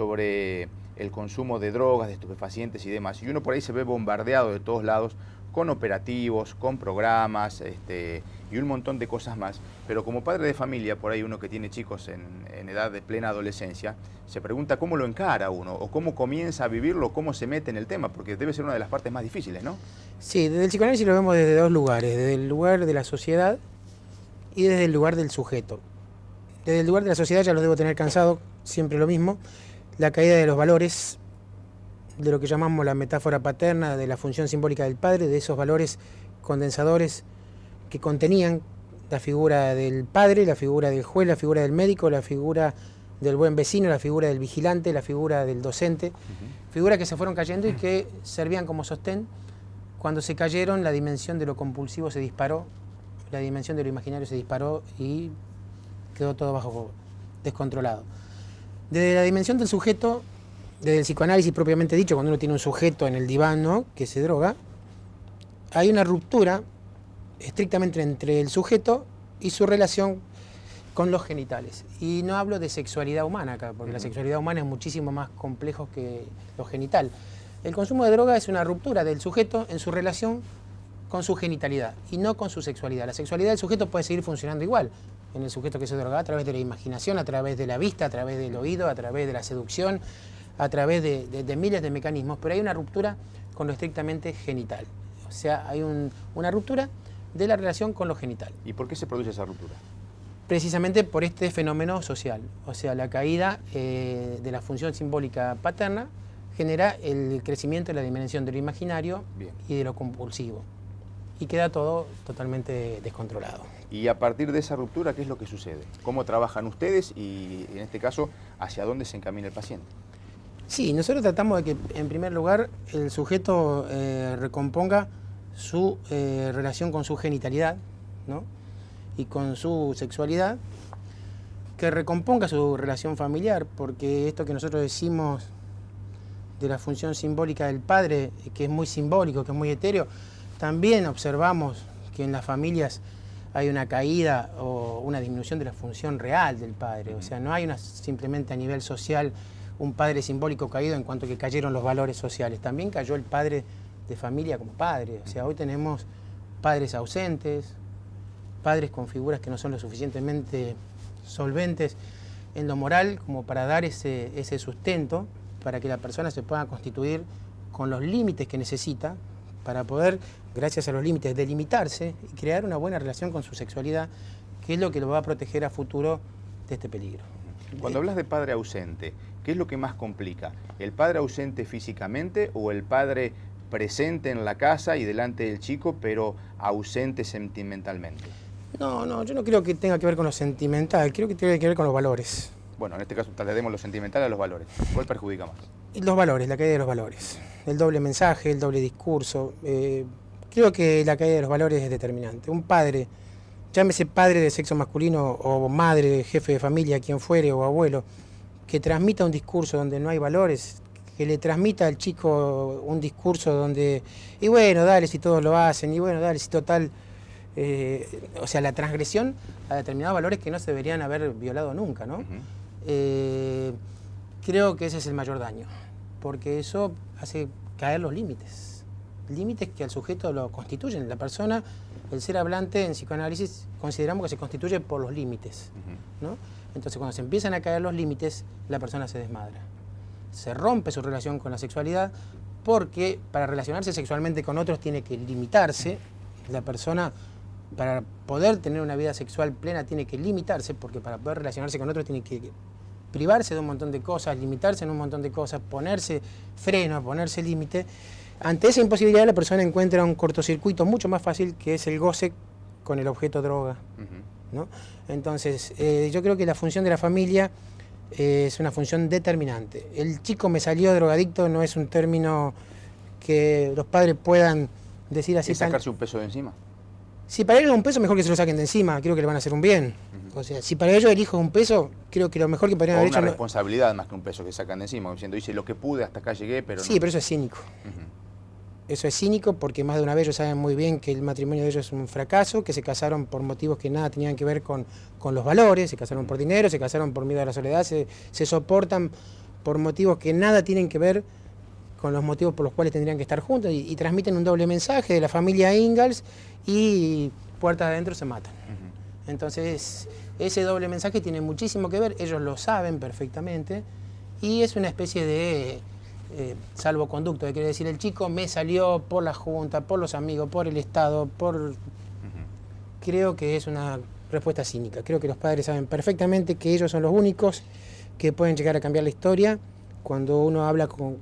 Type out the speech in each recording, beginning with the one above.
sobre el consumo de drogas, de estupefacientes y demás. Y uno por ahí se ve bombardeado de todos lados con operativos, con programas y un montón de cosas más. Pero como padre de familia, por ahí uno que tiene chicos en edad de plena adolescencia, se pregunta cómo lo encara uno, o cómo comienza a vivirlo, cómo se mete en el tema, porque debe ser una de las partes más difíciles, ¿no? Sí, desde el psicoanálisis lo vemos desde dos lugares, desde el lugar de la sociedad y desde el lugar del sujeto. Desde el lugar de la sociedad ya lo debo tener cansado, siempre lo mismo, la caída de los valores, de lo que llamamos la metáfora paterna, de la función simbólica del padre, de esos valores condensadores que contenían la figura del padre, la figura del juez, la figura del médico, la figura del buen vecino, la figura del vigilante, la figura del docente, figuras que se fueron cayendo y que servían como sostén. Cuando se cayeron, la dimensión de lo compulsivo se disparó, la dimensión de lo imaginario se disparó y quedó todo bajo descontrolado. Desde la dimensión del sujeto, desde el psicoanálisis propiamente dicho, cuando uno tiene un sujeto en el diván, ¿no?, que se droga, hay una ruptura estrictamente entre el sujeto y su relación con los genitales. Y no hablo de sexualidad humana acá, porque la sexualidad humana es muchísimo más complejo que lo genital. El consumo de droga es una ruptura del sujeto en su relación con su genitalidad y no con su sexualidad. La sexualidad del sujeto puede seguir funcionando igual en el sujeto que se droga, a través de la imaginación, a través de la vista, a través del oído, a través de la seducción, a través de miles de mecanismos, pero hay una ruptura con lo estrictamente genital. O sea, hay una ruptura de la relación con lo genital. ¿Y por qué se produce esa ruptura? Precisamente por este fenómeno social, o sea, la caída de la función simbólica paterna genera el crecimiento de la dimensión de lo imaginario y de lo compulsivo, y queda todo totalmente descontrolado. Y a partir de esa ruptura, ¿qué es lo que sucede? ¿Cómo trabajan ustedes y, en este caso, hacia dónde se encamina el paciente? Sí, nosotros tratamos de que, en primer lugar, el sujeto recomponga su relación con su genitalidad, ¿no?, y con su sexualidad, que recomponga su relación familiar, porque esto que nosotros decimos de la función simbólica del padre, que es muy simbólico, que es muy etéreo, también observamos que en las familias hay una caída o una disminución de la función real del padre. O sea, no hay simplemente a nivel social un padre simbólico caído en cuanto que cayeron los valores sociales. También cayó el padre de familia como padre. O sea, hoy tenemos padres ausentes, padres con figuras que no son lo suficientemente solventes en lo moral como para dar ese sustento para que la persona se pueda constituir con los límites que necesita para poder, gracias a los límites, delimitarse y crear una buena relación con su sexualidad, que es lo que lo va a proteger a futuro de este peligro. Cuando hablas de padre ausente, ¿qué es lo que más complica? ¿El padre ausente físicamente o el padre presente en la casa y delante del chico, pero ausente sentimentalmente? No, yo no creo que tenga que ver con lo sentimental, creo que tiene que ver con los valores. Bueno, en este caso traslademos lo sentimental a los valores. ¿Cuál perjudica más? Los valores, la caída de los valores. El doble mensaje, el doble discurso. Creo que la caída de los valores es determinante. Un padre, llámese padre de sexo masculino o madre, jefe de familia, quien fuere, o abuelo, que transmita un discurso donde no hay valores, que le transmita al chico un discurso donde, y bueno, dale si todos lo hacen, y bueno, dale si total... o sea, la transgresión a determinados valores que no se deberían haber violado nunca, ¿no? Creo que ese es el mayor daño, porque eso hace caer los límites que al sujeto lo constituyen. La persona, el ser hablante en psicoanálisis, consideramos que se constituye por los límites, ¿no? Entonces, cuando se empiezan a caer los límites, la persona se desmadra. Se rompe su relación con la sexualidad, porque para relacionarse sexualmente con otros tiene que limitarse. La persona, para poder tener una vida sexual plena, tiene que limitarse, porque para poder relacionarse con otros tiene que privarse de un montón de cosas, limitarse en un montón de cosas, ponerse freno, ponerse límite. Ante esa imposibilidad, la persona encuentra un cortocircuito mucho más fácil, que es el goce con el objeto droga, ¿no? Entonces, yo creo que la función de la familia es una función determinante. El chico me salió drogadicto no es un término que los padres puedan decir así. ¿Y sacarse un peso de encima? Si para ellos es un peso, mejor que se lo saquen de encima, creo que le van a hacer un bien. O sea, si para ellos el hijo es un peso, creo que lo mejor que podrían haber hecho... una responsabilidad más que un peso que sacan de encima, diciendo, hice lo que pude, hasta acá llegué, pero sí, pero eso es cínico. Eso es cínico porque más de una vez ellos saben muy bien que el matrimonio de ellos es un fracaso, que se casaron por motivos que nada tenían que ver con los valores, se casaron por dinero, se casaron por miedo a la soledad, se soportan por motivos que nada tienen que ver con los motivos por los cuales tendrían que estar juntos, y transmiten un doble mensaje de la familia Ingalls y puertas adentro se matan. Entonces, ese doble mensaje tiene muchísimo que ver, ellos lo saben perfectamente, y es una especie de salvoconducto, quiere decir, el chico me salió por la Junta, por los amigos, por el Estado, por... Creo que es una respuesta cínica, creo que los padres saben perfectamente que ellos son los únicos que pueden llegar a cambiar la historia. Cuando uno habla con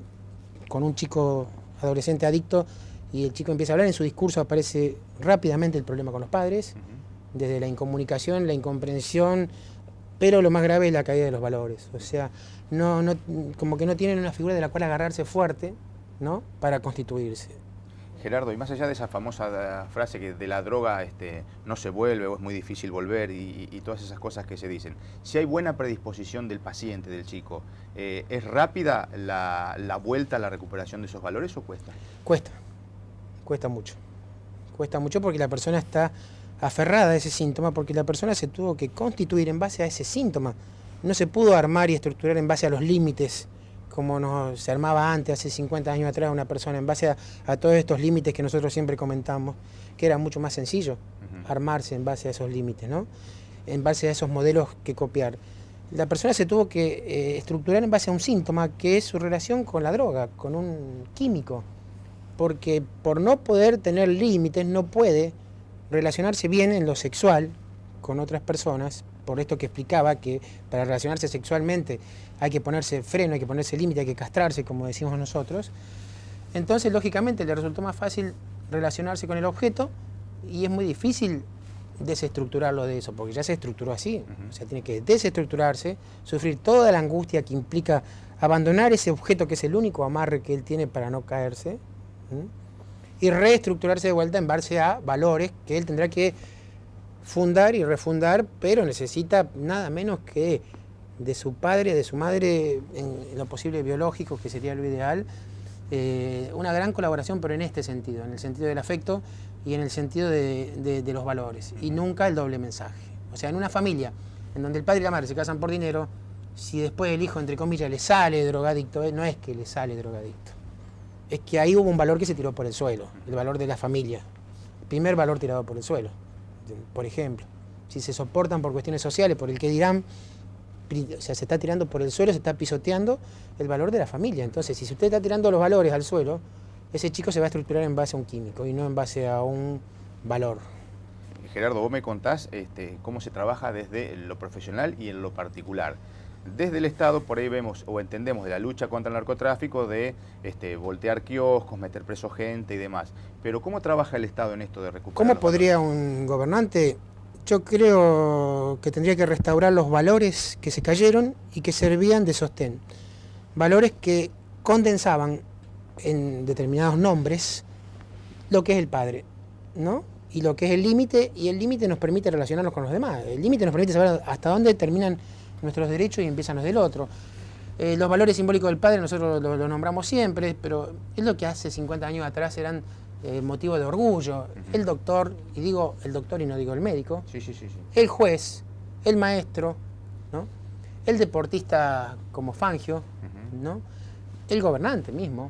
un chico adolescente adicto y el chico empieza a hablar, en su discurso aparece rápidamente el problema con los padres, desde la incomunicación, la incomprensión, pero lo más grave es la caída de los valores. O sea, como que no tienen una figura de la cual agarrarse fuerte, ¿no?, para constituirse. Gerardo, y más allá de esa famosa frase que de la droga no se vuelve o es muy difícil volver y todas esas cosas que se dicen, si hay buena predisposición del paciente, del chico, ¿es rápida la vuelta a la recuperación de esos valores o cuesta? Cuesta mucho. Cuesta mucho porque la persona está aferrada a ese síntoma, porque la persona se tuvo que constituir en base a ese síntoma. No se pudo armar y estructurar en base a los límites, como se armaba antes, hace 50 años atrás, una persona, en base a todos estos límites que nosotros siempre comentamos, que era mucho más sencillo armarse en base a esos límites, ¿no?, en base a esos modelos que copiar. La persona se tuvo que estructurar en base a un síntoma, que es su relación con la droga, con un químico, porque por no poder tener límites no puede relacionarse bien en lo sexual con otras personas, por esto que explicaba, que para relacionarse sexualmente hay que ponerse freno, hay que ponerse límite, hay que castrarse, como decimos nosotros. Entonces, lógicamente, le resultó más fácil relacionarse con el objeto y es muy difícil desestructurarlo de eso, porque ya se estructuró así. O sea, tiene que desestructurarse, sufrir toda la angustia que implica abandonar ese objeto que es el único amarre que él tiene para no caerse, y reestructurarse de vuelta en base a valores que él tendrá que fundar y refundar, pero necesita nada menos que de su padre, de su madre, en lo posible biológico, que sería lo ideal, una gran colaboración, pero en este sentido, en el sentido del afecto y en el sentido de los valores, y nunca el doble mensaje. O sea, en una familia en donde el padre y la madre se casan por dinero, si después el hijo, entre comillas, le sale drogadicto, no es que le sale drogadicto, es que ahí hubo un valor que se tiró por el suelo, el valor de la familia, el primer valor tirado por el suelo. Por ejemplo, si se soportan por cuestiones sociales, por el que dirán, o sea, se está tirando por el suelo, se está pisoteando el valor de la familia. Entonces, si usted está tirando los valores al suelo, ese chico se va a estructurar en base a un químico y no en base a un valor. Gerardo, vos me contás cómo se trabaja desde lo profesional y en lo particular. Desde el Estado, por ahí vemos o entendemos de la lucha contra el narcotráfico, de voltear kioscos, meter preso gente y demás. Pero ¿cómo trabaja el Estado en esto de recuperar? ¿Cómo podría un gobernante? Yo creo que tendría que restaurar los valores que se cayeron y que servían de sostén. Valores que condensaban en determinados nombres lo que es el padre, ¿no?, y lo que es el límite, y el límite nos permite relacionarnos con los demás. El límite nos permite saber hasta dónde terminan nuestros derechos y empiezan los del otro. Los valores simbólicos del padre nosotros lo nombramos siempre, pero es lo que hace 50 años atrás eran motivo de orgullo. El doctor, y digo el doctor y no digo el médico, el juez, el maestro, ¿no?, el deportista como Fangio, ¿no?, el gobernante mismo,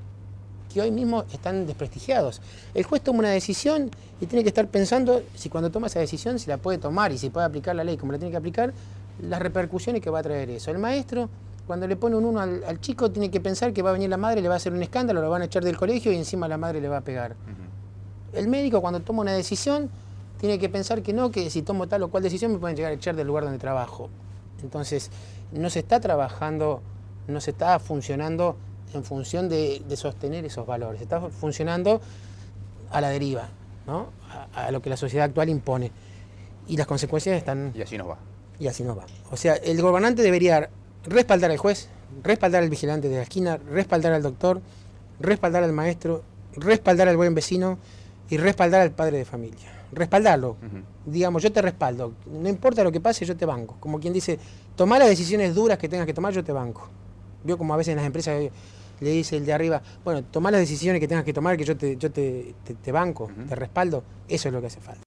que hoy mismo están desprestigiados. El juez toma una decisión y tiene que estar pensando si cuando toma esa decisión si la puede tomar y si puede aplicar la ley como la tiene que aplicar, las repercusiones que va a traer eso. El maestro, cuando le pone un 1 al chico, tiene que pensar que va a venir la madre, le va a hacer un escándalo, lo van a echar del colegio y encima la madre le va a pegar. El médico, cuando toma una decisión, tiene que pensar que no, que si tomo tal o cual decisión me pueden llegar a echar del lugar donde trabajo. Entonces, no se está trabajando, no se está funcionando en función de sostener esos valores, se está funcionando a la deriva, ¿no?, a lo que la sociedad actual impone. Y las consecuencias están... Y así nos va. Y así no va. O sea, el gobernante debería respaldar al juez, respaldar al vigilante de la esquina, respaldar al doctor, respaldar al maestro, respaldar al buen vecino y respaldar al padre de familia. Respaldarlo. Digamos, yo te respaldo. No importa lo que pase, yo te banco. Como quien dice, tomá las decisiones duras que tengas que tomar, yo te banco. Vio como a veces en las empresas le dice el de arriba, bueno, tomá las decisiones que tengas que tomar, que yo te banco, te respaldo. Eso es lo que hace falta.